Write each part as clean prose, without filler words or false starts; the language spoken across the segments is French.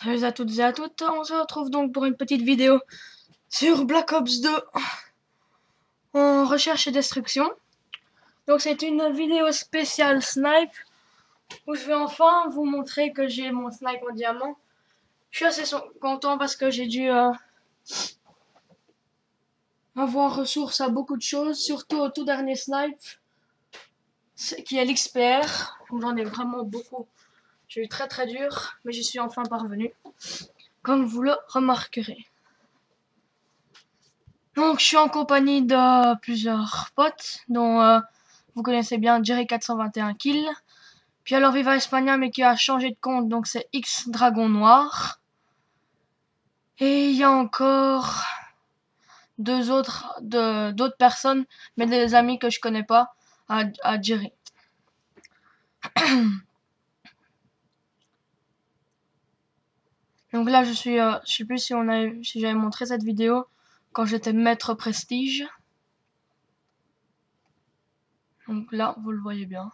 Salut à toutes et à toutes, on se retrouve donc pour une petite vidéo sur Black Ops 2 en recherche et destruction. Donc c'est une vidéo spéciale snipe où je vais enfin vous montrer que j'ai mon snipe en diamant. Je suis assez content parce que j'ai dû avoir ressource à beaucoup de choses, surtout au tout dernier snipe qui est l'XPR. J'en ai vraiment beaucoup. J'ai eu très dur, mais j'y suis enfin parvenu, comme vous le remarquerez. Donc je suis en compagnie de plusieurs potes, dont vous connaissez bien Jerry 421 Kill, puis alors Viva Espagna mais qui a changé de compte, donc c'est X Dragon Noir. Et il y a encore d'autres personnes, mais des amis que je connais pas, à Jerry. Donc là je sais plus si j'avais montré cette vidéo quand j'étais maître prestige. Donc là vous le voyez bien.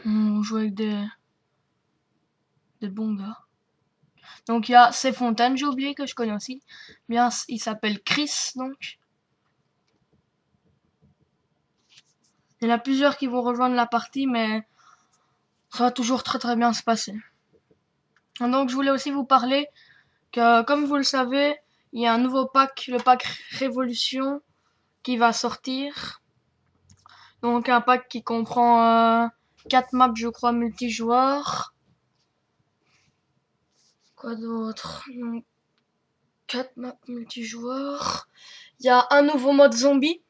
On joue avec des bons gars. Donc il y a ces Fontaines, j'ai oublié que je connais aussi. Bien, il s'appelle Chris, donc. Il y en a plusieurs qui vont rejoindre la partie, mais ça va toujours très bien se passer. Donc je voulais aussi vous parler que, comme vous le savez, il y a un nouveau pack, le pack Révolution, qui va sortir. Donc un pack qui comprend 4 maps, je crois, multijoueurs. Quoi d'autre? 4 maps multijoueurs. Il y a un nouveau mode zombie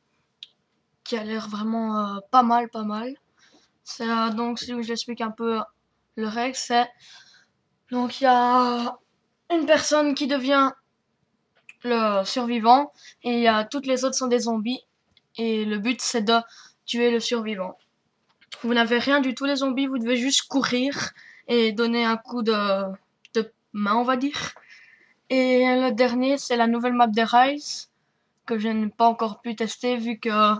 qui a l'air vraiment pas mal. C'est donc si j'explique un peu le règle, c'est donc il y a une personne qui devient le survivant et toutes les autres sont des zombies et le but c'est de tuer le survivant. Vous n'avez rien du tout les zombies, vous devez juste courir et donner un coup de main, on va dire. Et le dernier c'est la nouvelle map des Rise que je n'ai pas encore pu tester vu que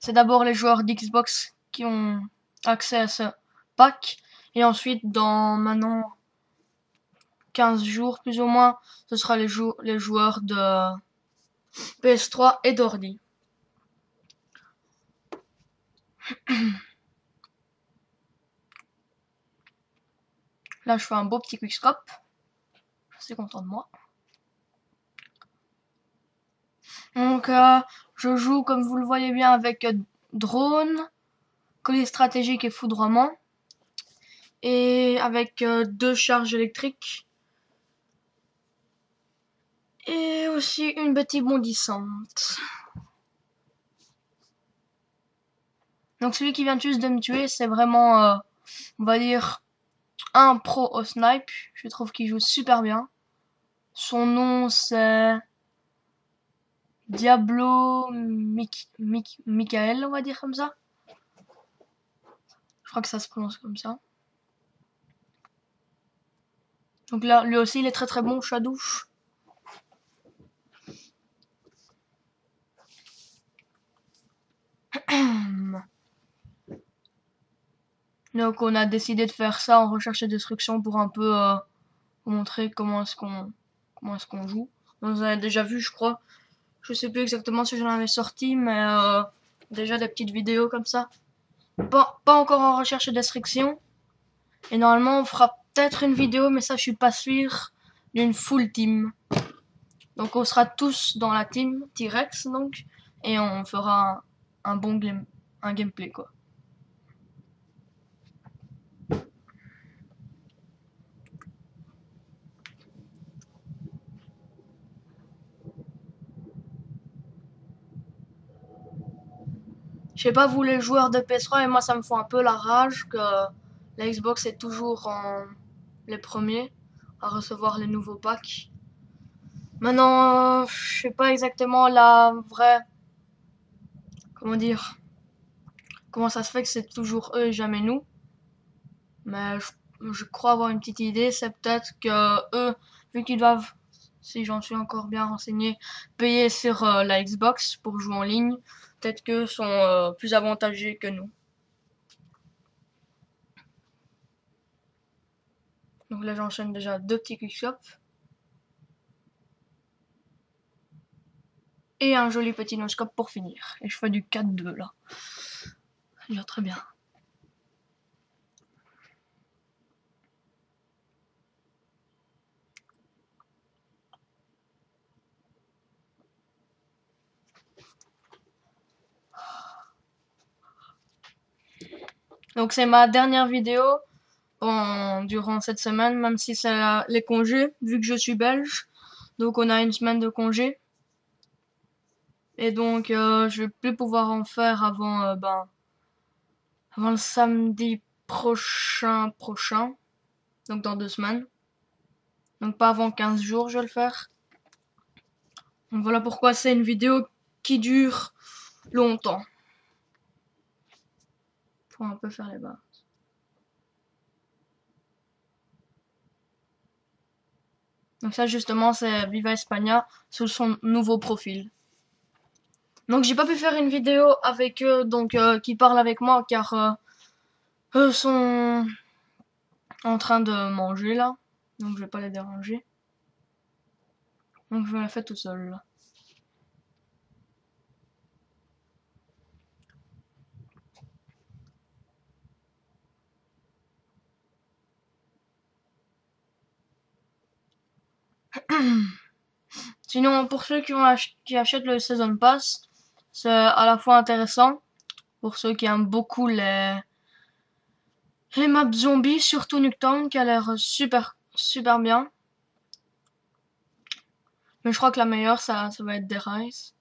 c'est d'abord les joueurs d'Xbox qui ont accès à ce pack et ensuite dans maintenant 15 jours plus ou moins ce sera les joueurs de PS3 et d'ordi. Là je fais un beau petit quickscope, je suis content de moi. Donc je joue comme vous le voyez bien avec drone, collier stratégique et foudroiement et avec 2 charges électriques et aussi une petite bondissante. Donc celui qui vient juste de me tuer, c'est vraiment, on va dire, un pro au snipe. Je trouve qu'il joue super bien. Son nom c'est Diablo Michael, on va dire comme ça. Je crois que ça se prononce comme ça. Donc là, lui aussi, il est très bon, Shadouche. Donc on a décidé de faire ça en recherche et destruction pour un peu vous montrer comment est-ce qu'on joue. Donc, vous avez déjà vu, je crois. Je sais plus exactement si j'en avais sorti, mais déjà des petites vidéos comme ça. Pas encore en recherche et destruction. Et normalement on fera peut-être une vidéo, mais ça je suis pas sûr, d'une full team. Donc on sera tous dans la team T-Rex donc, et on fera un bon gameplay quoi. Je sais pas vous les joueurs de PS3, et moi ça me fout un peu la rage que la Xbox est toujours les premiers à recevoir les nouveaux packs. Maintenant, je sais pas exactement la vraie, comment dire, comment ça se fait que c'est toujours eux et jamais nous. Mais je crois avoir une petite idée, c'est peut-être que eux, vu qu'ils doivent, si j'en suis encore bien renseigné, payer sur la Xbox pour jouer en ligne, peut-être qu'eux sont plus avantagés que nous. Donc là j'enchaîne déjà 2 petits quickshops. Et un joli petit no-scope pour finir. Et je fais du 4-2 là. C'est déjà très bien. Donc c'est ma dernière vidéo durant cette semaine, même si c'est les congés, vu que je suis belge. Donc on a une semaine de congé. Et donc je vais plus pouvoir en faire avant le samedi prochain. Donc dans 2 semaines. Donc pas avant 15 jours je vais le faire. Donc voilà pourquoi c'est une vidéo qui dure longtemps. Faut un peu faire les bases. Donc ça justement c'est Viva España sous son nouveau profil. Donc j'ai pas pu faire une vidéo avec eux donc qui parlent avec moi car eux sont en train de manger là. Donc je vais pas les déranger. Donc je vais la faire tout seul là. Sinon pour ceux qui achètent le Season Pass, c'est à la fois intéressant pour ceux qui aiment beaucoup les maps zombies, surtout Nuketown qui a l'air super bien. Mais je crois que la meilleure ça va être Dead Rise.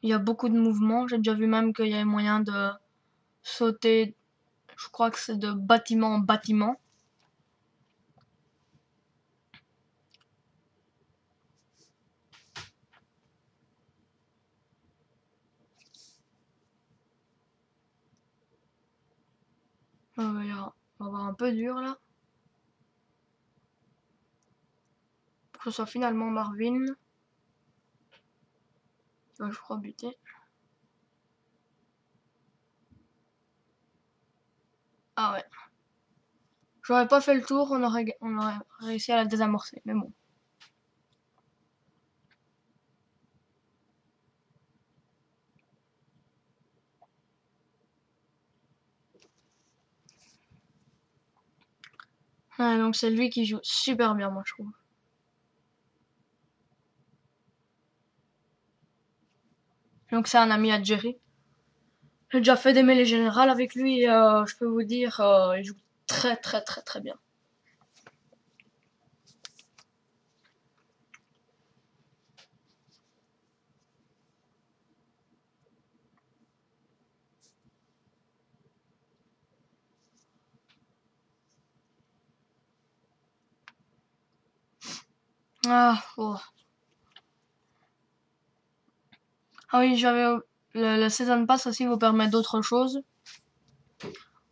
Il y a beaucoup de mouvements, j'ai déjà vu même qu'il y avait moyen de sauter, je crois que c'est de bâtiment en bâtiment. On va avoir un peu dur là. Pour que ce soit finalement Marvin. Je crois buter. Ah ouais. J'aurais pas fait le tour, on aurait réussi à la désamorcer, mais bon. Ouais, donc c'est lui qui joue super bien, moi je trouve. Donc c'est un ami à Jerry. J'ai déjà fait des mêlées générales avec lui et je peux vous dire, il joue très bien. Ah, oh. Ah oui, le Season Pass aussi vous permet d'autres choses.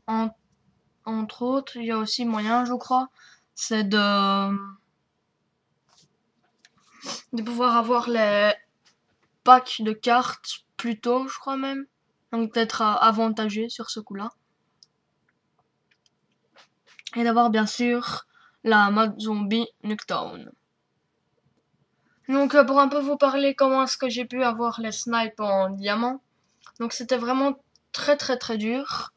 Entre autres, il y a aussi moyen, je crois, c'est de pouvoir avoir les packs de cartes plus tôt, je crois même. Donc d'être avantagé sur ce coup-là. Et d'avoir bien sûr la mode zombie Nuketown. Donc pour un peu vous parler comment est-ce que j'ai pu avoir les snipes en diamant. Donc c'était vraiment très dur.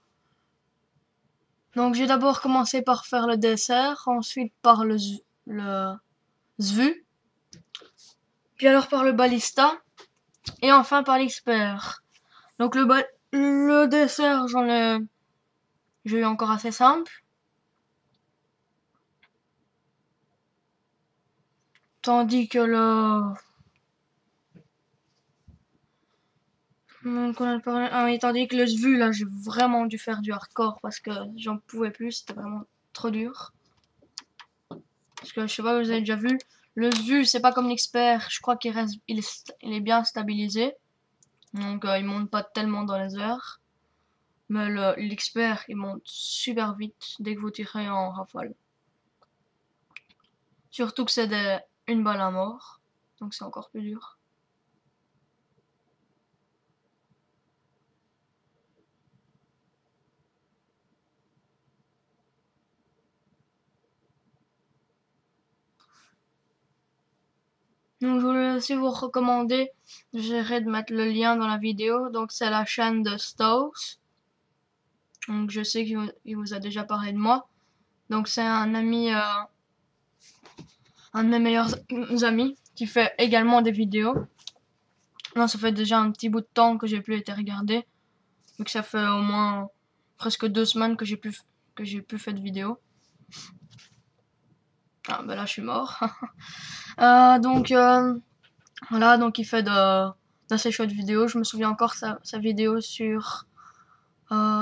Donc j'ai d'abord commencé par faire le dessert, ensuite par le zvu, puis alors par le balista, et enfin par l'expert. Donc le dessert, j'ai eu encore assez simple. Tandis que tandis que le zvu, là, j'ai vraiment dû faire du hardcore parce que j'en pouvais plus, c'était vraiment trop dur. Parce que je sais pas, vous avez déjà vu, le zvu, c'est pas comme l'expert, je crois il est bien stabilisé. Donc il monte pas tellement dans les airs. Mais l'expert, il monte super vite dès que vous tirez en rafale. Surtout que c'est une balle à mort. Donc c'est encore plus dur. Donc je voulais aussi vous recommander, j'essaierai de mettre le lien dans la vidéo, donc c'est la chaîne de Stows. Donc je sais qu'il vous a déjà parlé de moi. Donc c'est un ami, un de mes meilleurs amis, qui fait également des vidéos. Non, ça fait déjà un petit bout de temps que j'ai plus été regarder. Donc ça fait au moins presque 2 semaines que j'ai plus fait de vidéos. Ah ben là je suis mort. Donc voilà, donc il fait d'assez chouettes vidéos. Je me souviens encore sa vidéo sur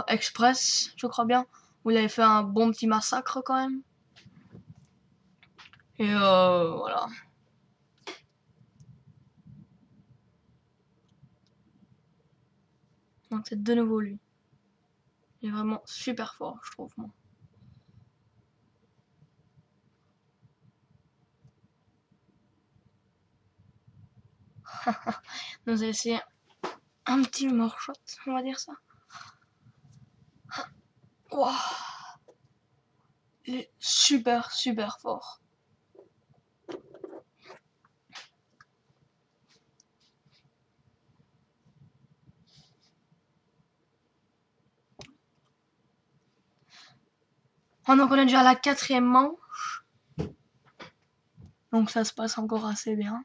Express, je crois bien, où il avait fait un bon petit massacre quand même. Et voilà. Donc c'est de nouveau lui. Il est vraiment super fort, je trouve, moi. Nous allons essayer un petit humor shot, on va dire ça. Wow. Il est super, super fort. Oh, donc on est déjà à la 4e manche. Donc ça se passe encore assez bien.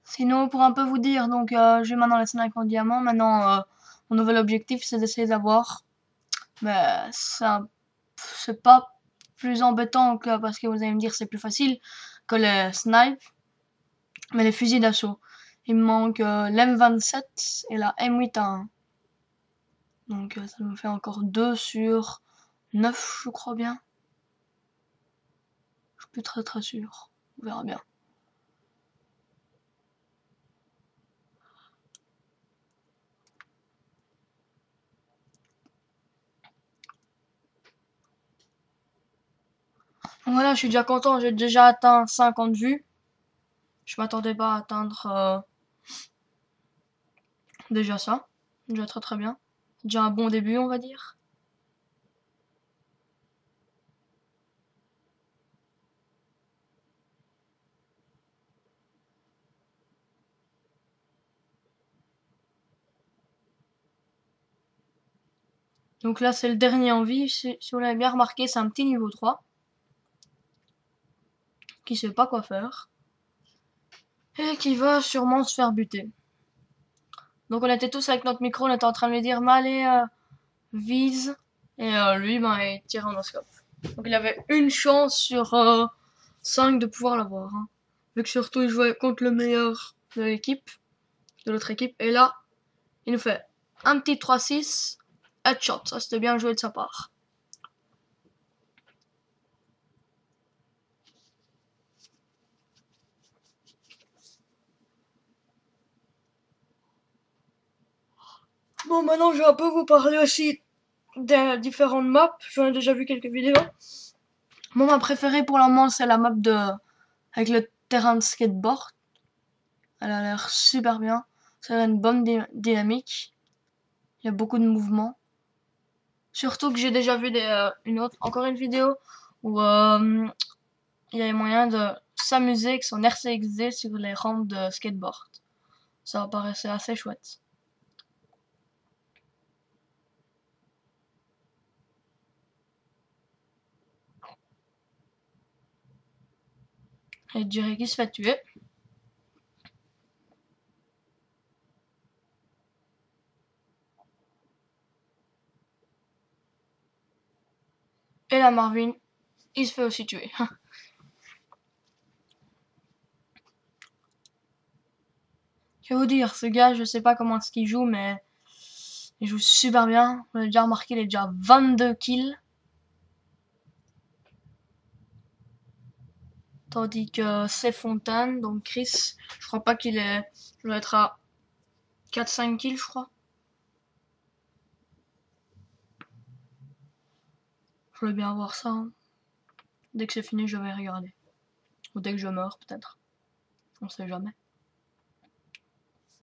Sinon, pour un peu vous dire, donc j'ai maintenant les 5 en diamant. Maintenant, mon nouvel objectif, c'est d'essayer d'avoir. Mais ça, c'est pas plus embêtant que parce que vous allez me dire c'est plus facile que les snipes, mais les fusils d'assaut. Il me manque l'M27 et la M8A1. Donc ça me fait encore 2 sur 9, je crois bien. Je suis plus très sûr. On verra bien. Donc voilà, je suis déjà content, j'ai déjà atteint 50 vues. Je m'attendais pas à atteindre déjà ça. Déjà très bien. Déjà un bon début, on va dire. Donc là, c'est le dernier en vie. Si vous l'avez bien remarqué, c'est un petit niveau 3. Qui sait pas quoi faire. Et qui va sûrement se faire buter. Donc on était tous avec notre micro, on était en train de lui dire, mais allez, vise. Et lui, ben, il tire en scope. Donc il avait une chance sur 5 de pouvoir l'avoir. Hein. Vu que surtout il jouait contre le meilleur de l'équipe, de l'autre équipe. Et là, il nous fait un petit 3-6, headshot. Ça, c'était bien joué de sa part. Bon, maintenant, je vais un peu vous parler aussi des différentes maps. J'en ai déjà vu quelques vidéos. Moi, ma préférée pour le moment, c'est la map avec le terrain de skateboard. Elle a l'air super bien. Ça a une bonne dynamique. Il y a beaucoup de mouvements. Surtout que j'ai déjà vu encore une vidéo où il y avait moyen de s'amuser avec son RCXD sur les rampes de skateboard. Ça paraissait assez chouette. Et Jerry qui se fait tuer. Et la Marvin, il se fait aussi tuer. Que vous dire, ce gars, je sais pas comment est-ce qu'il joue, mais il joue super bien. On a déjà remarqué, il a déjà 22 kills. Tandis que c'est Fontaine, donc Chris, je crois pas qu'il est. Il doit être à 4-5 kills, je crois. Je voulais bien voir ça. Hein. Dès que c'est fini, je vais regarder. Ou dès que je meurs, peut-être. On sait jamais.